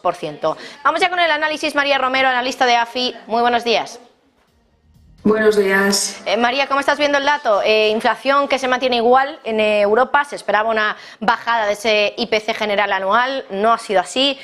Vamos ya con el análisis. María Romero, analista de AFI. Muy buenos días. Buenos días. María, ¿cómo estás viendo el dato? Inflación que se mantiene igual en Europa. Se esperaba una bajada de ese IPC general anual. No ha sido así.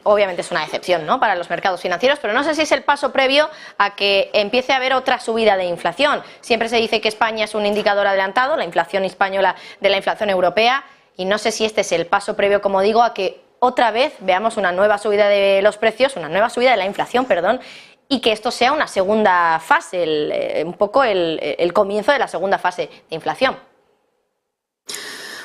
Obviamente es una decepción, ¿no?, para los mercados financieros, pero no sé si es el paso previo a que empiece a haber otra subida de inflación. Siempre se dice que España es un indicador adelantado, la inflación española de la inflación europea, y no sé si este es el paso previo, como digo, a que otra vez veamos una nueva subida de los precios, una nueva subida de la inflación, perdón, y que esto sea una segunda fase, un poco el comienzo de la segunda fase de inflación.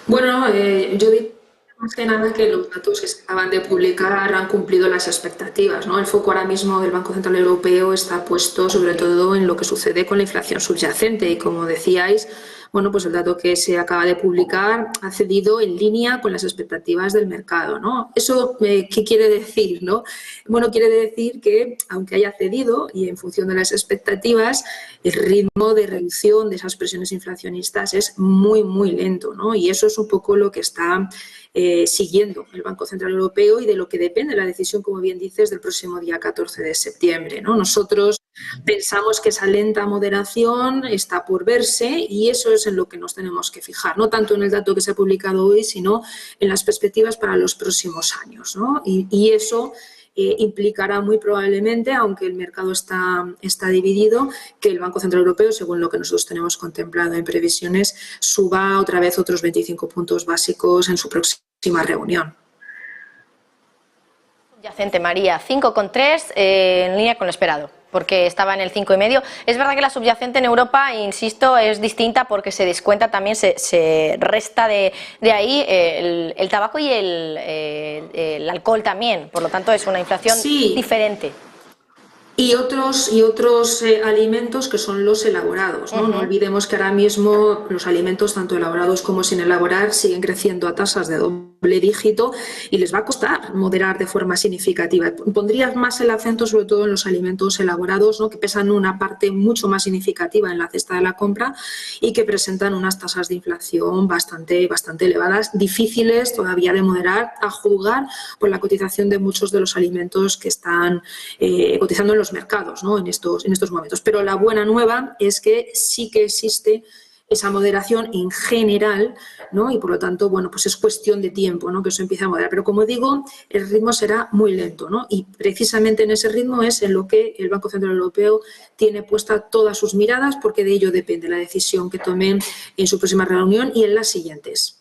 Bueno, yo diría más que nada que los datos que se acaban de publicar han cumplido las expectativas, ¿no? El foco ahora mismo del Banco Central Europeo está puesto sobre todo en lo que sucede con la inflación subyacente y, como decíais, bueno, pues el dato que se acaba de publicar ha cedido en línea con las expectativas del mercado, ¿no? ¿Eso qué quiere decir, no? Bueno, quiere decir que, aunque haya cedido y en función de las expectativas, el ritmo de reducción de esas presiones inflacionistas es muy, muy lento, ¿no? Y eso es un poco lo que está siguiendo el Banco Central Europeo y de lo que depende la decisión, como bien dices, del próximo día 14 de septiembre, ¿no? Nosotros pensamos que esa lenta moderación está por verse y eso es en lo que nos tenemos que fijar, no tanto en el dato que se ha publicado hoy, sino en las perspectivas para los próximos años, ¿no? Y eso implicará muy probablemente, aunque el mercado está dividido, que el Banco Central Europeo, según lo que nosotros tenemos contemplado en previsiones, suba otra vez otros 25 puntos básicos en su próxima reunión. Subyacente, María, 5,3 en línea con lo esperado, porque estaba en el 5,5. Es verdad que la subyacente en Europa, insisto, es distinta porque se descuenta también, se resta de ahí el tabaco y el alcohol también. Por lo tanto, es una inflación diferente. Y otros alimentos que son los elaborados, ¿no? No olvidemos que ahora mismo los alimentos, tanto elaborados como sin elaborar, siguen creciendo a tasas de doble dígito y les va a costar moderar de forma significativa. Pondría más el acento sobre todo en los alimentos elaborados, ¿no?, que pesan una parte mucho más significativa en la cesta de la compra y que presentan unas tasas de inflación bastante elevadas, difíciles todavía de moderar, a juzgar por la cotización de muchos de los alimentos que están cotizando en los mercados, ¿no?, en estos momentos. Pero la buena nueva es que sí que existe esa moderación en general, ¿no? Y por lo tanto, bueno, pues es cuestión de tiempo, ¿no?, que eso empiece a moderar. Pero como digo, el ritmo será muy lento, ¿no? Y precisamente en ese ritmo es en lo que el Banco Central Europeo tiene puesta todas sus miradas, porque de ello depende la decisión que tomen en su próxima reunión y en las siguientes.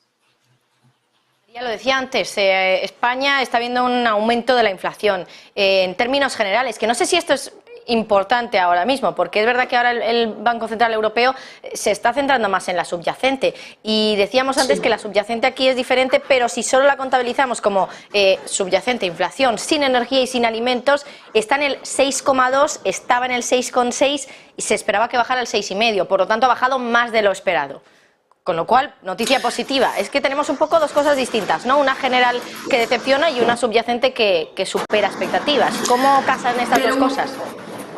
Ya lo decía antes, España está viendo un aumento de la inflación en términos generales, que no sé si esto es importante ahora mismo, porque es verdad que ahora el Banco Central Europeo se está centrando más en la subyacente y decíamos antes que la subyacente aquí es diferente, pero si solo la contabilizamos como subyacente, inflación sin energía y sin alimentos, está en el 6,2, estaba en el 6,6 y se esperaba que bajara al 6,5, por lo tanto ha bajado más de lo esperado. Con lo cual, noticia positiva. Es que tenemos un poco dos cosas distintas, ¿no? Una general que decepciona y una subyacente que supera expectativas. ¿Cómo casan estas dos cosas?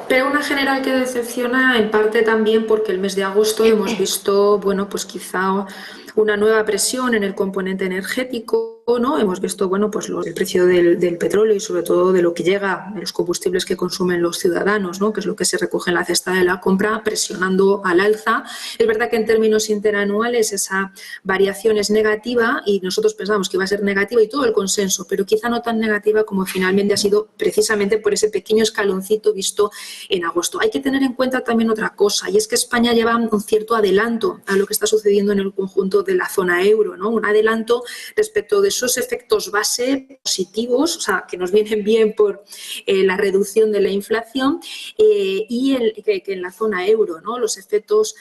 Pero una general que decepciona en parte también porque el mes de agosto hemos visto, bueno, pues quizá una nueva presión en el componente energético, ¿no? Hemos visto, bueno, pues el precio del petróleo y sobre todo de lo que llega de los combustibles que consumen los ciudadanos, ¿no?, que es lo que se recoge en la cesta de la compra, presionando al alza. Es verdad que en términos interanuales esa variación es negativa y nosotros pensamos que iba a ser negativa y todo el consenso, pero quizá no tan negativa como finalmente ha sido precisamente por ese pequeño escaloncito visto en agosto. Hay que tener en cuenta también otra cosa, y es que España lleva un cierto adelanto a lo que está sucediendo en el conjunto de la zona euro, ¿no? Un adelanto respecto de esos efectos base positivos, o sea, que nos vienen bien por la reducción de la inflación y que en la zona euro, ¿no?, los efectos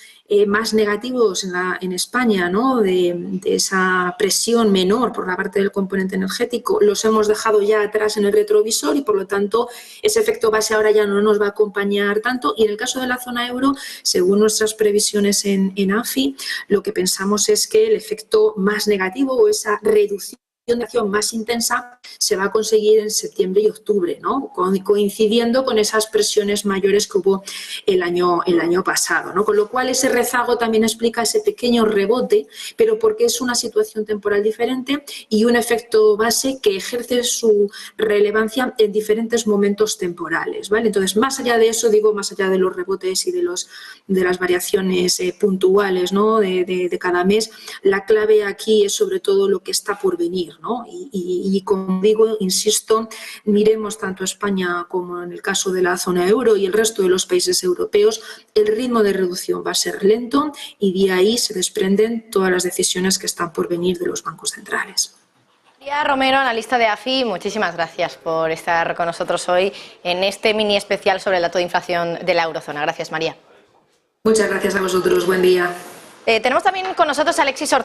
más negativos en España, ¿no?, de esa presión menor por la parte del componente energético, los hemos dejado ya atrás en el retrovisor y por lo tanto ese efecto base ahora ya no nos va a acompañar tanto. Y en el caso de la zona euro, según nuestras previsiones en AFI, lo que pensamos es que el efecto más negativo o esa reducción de acción más intensa se va a conseguir en septiembre y octubre, ¿no? Coincidiendo con esas presiones mayores que hubo el año pasado, ¿no? Con lo cual ese rezago también explica ese pequeño rebote, pero porque es una situación temporal diferente y un efecto base que ejerce su relevancia en diferentes momentos temporales, ¿vale? Entonces, más allá de eso, digo, más allá de los rebotes y de las variaciones puntuales, ¿no? de cada mes, la clave aquí es sobre todo lo que está por venir, ¿no? Y como digo, insisto, miremos tanto España como en el caso de la zona euro y el resto de los países europeos, el ritmo de reducción va a ser lento y de ahí se desprenden todas las decisiones que están por venir de los bancos centrales. María Romero, analista de AFI, muchísimas gracias por estar con nosotros hoy en este mini especial sobre el dato de inflación de la eurozona. Gracias, María. Muchas gracias a vosotros. Buen día. Tenemos también con nosotros a Alexis Ortega.